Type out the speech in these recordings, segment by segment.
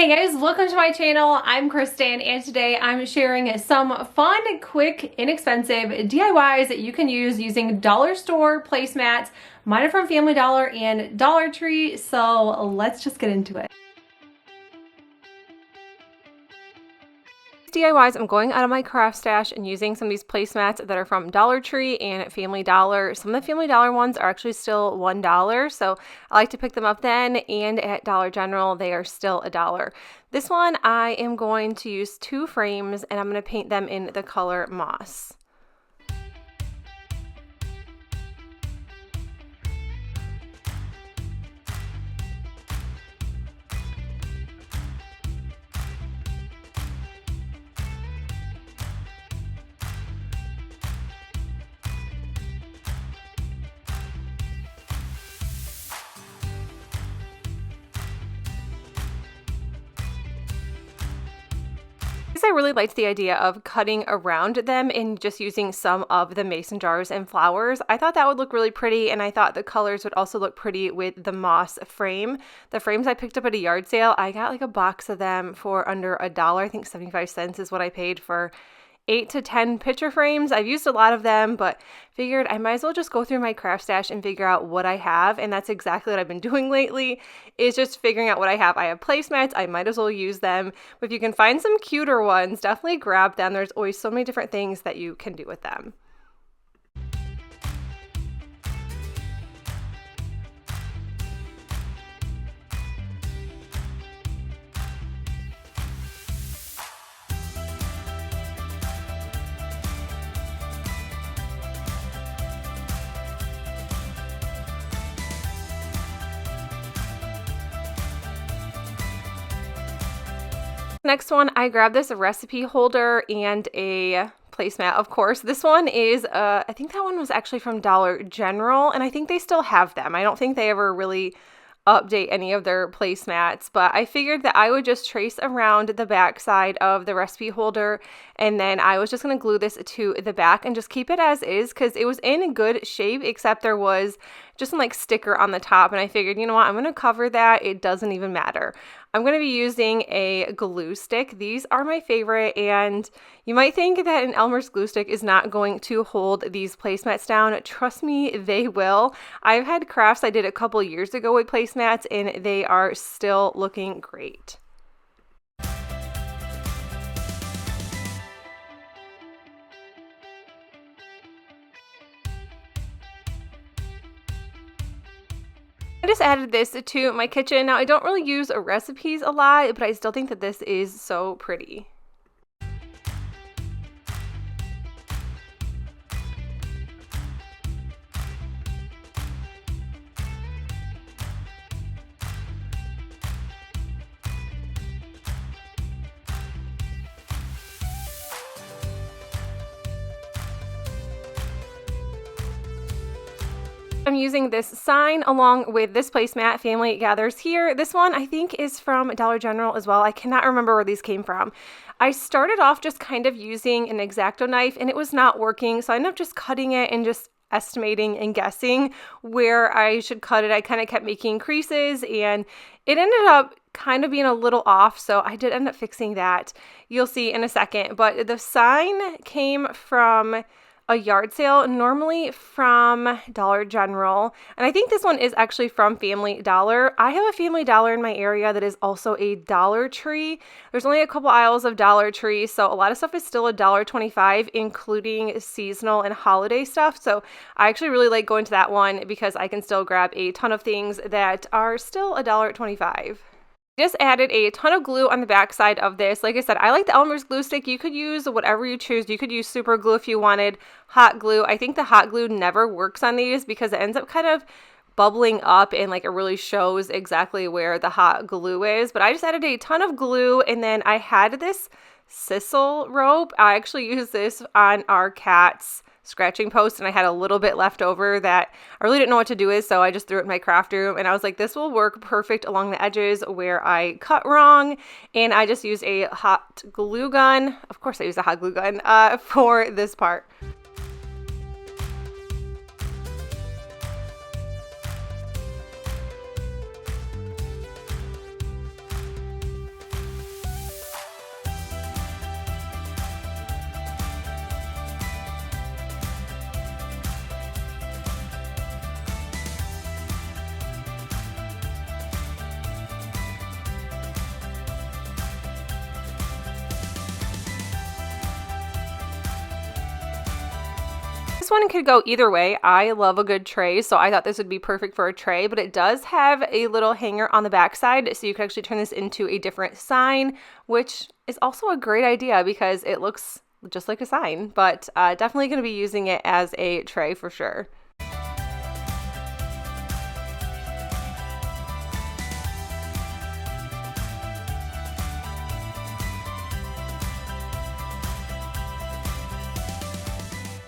Hey guys, welcome to my channel. I'm Kristin and today I'm sharing some fun, quick, inexpensive DIYs that you can use using dollar store placemats. Mine are from Family Dollar and Dollar Tree, so let's just get into it. DIYs, I'm going out of my craft stash and using some of these placemats that are from Dollar Tree and Family Dollar. Some of the Family Dollar ones are actually still $1, so I like to pick them up then, and at Dollar General they are still $1. This one I am going to use 2 frames and I'm going to paint them in the color moss. I really liked the idea of cutting around them and just using some of the mason jars and flowers. I thought that would look really pretty, and I thought the colors would also look pretty with the moss frame. The frames I picked up at a yard sale, I got like a box of them for under $1. I think 75 cents is what I paid for 8 to 10 picture frames. I've used a lot of them, but figured I might as well just go through my craft stash and figure out what I have, and that's exactly what I've been doing lately, is just figuring out what I have. I have placemats, I might as well use them, but if you can find some cuter ones, definitely grab them. There's always so many different things that you can do with them. Next one, I grabbed this recipe holder and a placemat, of course. This one is, I think that one was actually from Dollar General, and I think they still have them. I don't think they ever really update any of their placemats, but I figured that I would just trace around the back side of the recipe holder, and then I was just going to glue this to the back and just keep it as is because it was in good shape, except there was just some like sticker on the top, and I figured, you know what, I'm going to cover that. It doesn't even matter. I'm going to be using a glue stick. These are my favorite, and you might think that an Elmer's glue stick is not going to hold these placemats down. Trust me, they will. I've had crafts I did a couple years ago with placemats, and they are still looking great. I just added this to my kitchen. Now, I don't really use recipes a lot, but I still think that this is so pretty. I'm using this sign along with this placemat, Family Gathers Here. This one I think is from Dollar General as well. I cannot remember where these came from. I started off just kind of using an X-Acto knife and it was not working, so I ended up just cutting it and just estimating and guessing where I should cut it. I kind of kept making creases and it ended up kind of being a little off, so I did end up fixing that. You'll see in a second, but the sign came from a yard sale, normally from Dollar General, and I think this one is actually from Family Dollar. I have a Family Dollar in my area that is also a Dollar Tree. There's only a couple aisles of Dollar Tree, so a lot of stuff is still $1.25, including seasonal and holiday stuff. So I actually really like going to that one because I can still grab a ton of things that are still $1.25. Just added a ton of glue on the back side of this. Like I said, I like the Elmer's glue stick. You could use whatever you choose. You could use super glue if you wanted, hot glue. I think the hot glue never works on these because it ends up kind of bubbling up and like it really shows exactly where the hot glue is. But I just added a ton of glue, and then I had this sisal rope. I actually used this on our cat's scratching post, and I had a little bit left over that I really didn't know what to do with, so I just threw it in my craft room, and I was like, this will work perfect along the edges where I cut wrong, and I just used a hot glue gun. Of course I used a hot glue gun for this part. this one could go either way. I love a good tray, so I thought this would be perfect for a tray, but it does have a little hanger on the back side, so you can actually turn this into a different sign, which is also a great idea because it looks just like a sign, but definitely going to be using it as a tray for sure.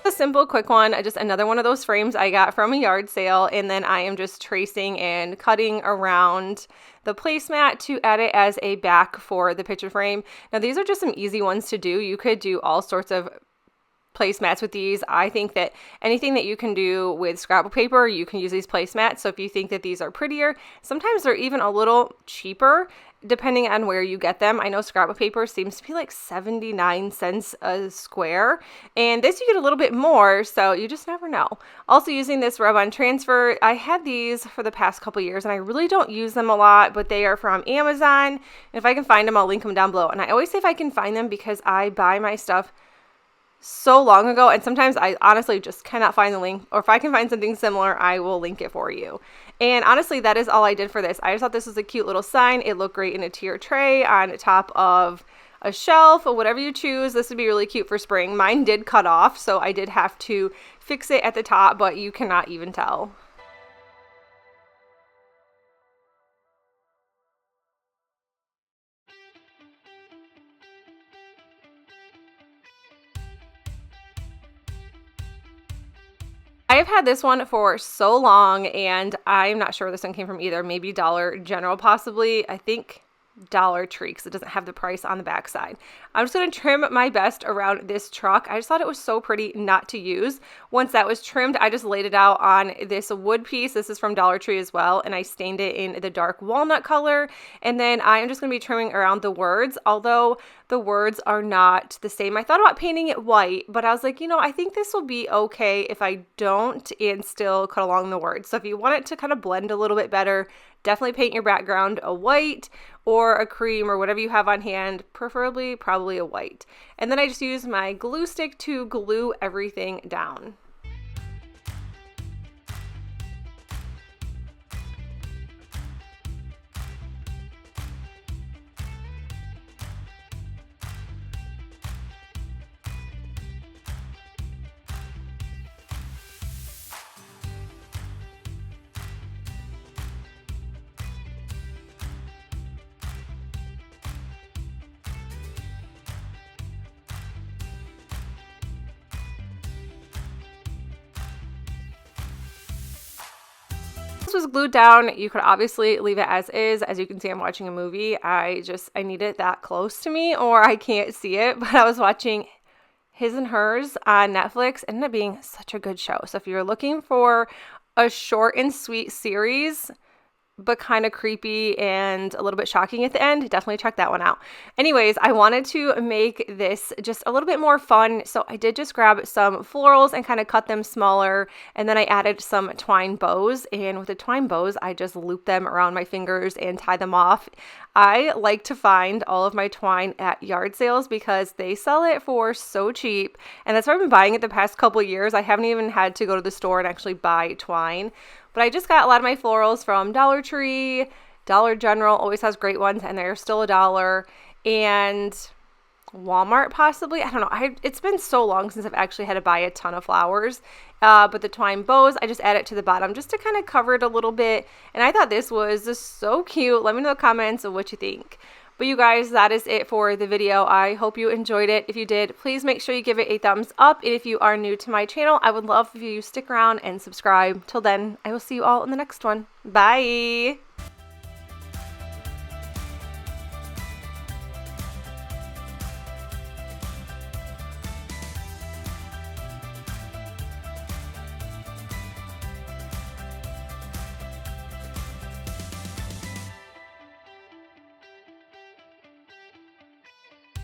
A simple quick one, just another one of those frames I got from a yard sale, and then I am just tracing and cutting around the placemat to add it as a back for the picture frame. Now these are just some easy ones to do. You could do all sorts of placemats with these. I think that anything that you can do with scrapbook paper, you can use these placemats. So if you think that these are prettier, sometimes they're even a little cheaper depending on where you get them. I know scrapbook paper seems to be like 79 cents a square, and this you get a little bit more, so you just never know. Also using this rub-on transfer, I had these for the past couple years and I really don't use them a lot, but they are from Amazon. And if I can find them, I'll link them down below. And I always say if I can find them because I buy my stuff so long ago, and sometimes I honestly just cannot find the link, or if I can find something similar, I will link it for you. And honestly, that is all I did for this. I just thought this was a cute little sign. It looked great in a tier tray on top of a shelf or whatever you choose. This would be really cute for spring. Mine did cut off, so I did have to fix it at the top, but you cannot even tell. I have had this one for so long, and I'm not sure where this one came from either. Maybe Dollar General, possibly. I think Dollar Tree, because it doesn't have the price on the back side. I'm just going to trim my best around this truck. I just thought it was so pretty not to use. Once that was trimmed, I just laid it out on this wood piece. This is from Dollar Tree as well, and I stained it in the dark walnut color. And then I am just going to be trimming around the words, although the words are not the same. I thought about painting it white, but I was like, you know, I think this will be okay if I don't and still cut along the words. So if you want it to kind of blend a little bit better, definitely paint your background a white or a cream or whatever you have on hand, preferably probably a white. And then I just use my glue stick to glue everything down. Was glued down. You could obviously leave it as is. As you can see, I'm watching a movie. I need it that close to me or I can't see it, but I was watching His and Hers on Netflix. It ended up being such a good show. So if you're looking for a short and sweet series but kind of creepy and a little bit shocking at the end, definitely check that one out. Anyways, I wanted to make this just a little bit more fun, so I did just grab some florals and kind of cut them smaller, and then I added some twine bows, and with the twine bows, I just loop them around my fingers and tie them off. I like to find all of my twine at yard sales because they sell it for so cheap, and that's why I've been buying it the past couple years. I haven't even had to go to the store and actually buy twine. But I just got a lot of my florals from Dollar Tree. Dollar General always has great ones, and they're still $1. And Walmart possibly. I don't know. It's been so long since I've actually had to buy a ton of flowers. But the twine bows, I just add it to the bottom just to kind of cover it a little bit. And I thought this was just so cute. Let me know in the comments of what you think. But you guys, that is it for the video. I hope you enjoyed it. If you did, please make sure you give it a thumbs up. And if you are new to my channel, I would love if you stick around and subscribe. Till then, I will see you all in the next one. Bye!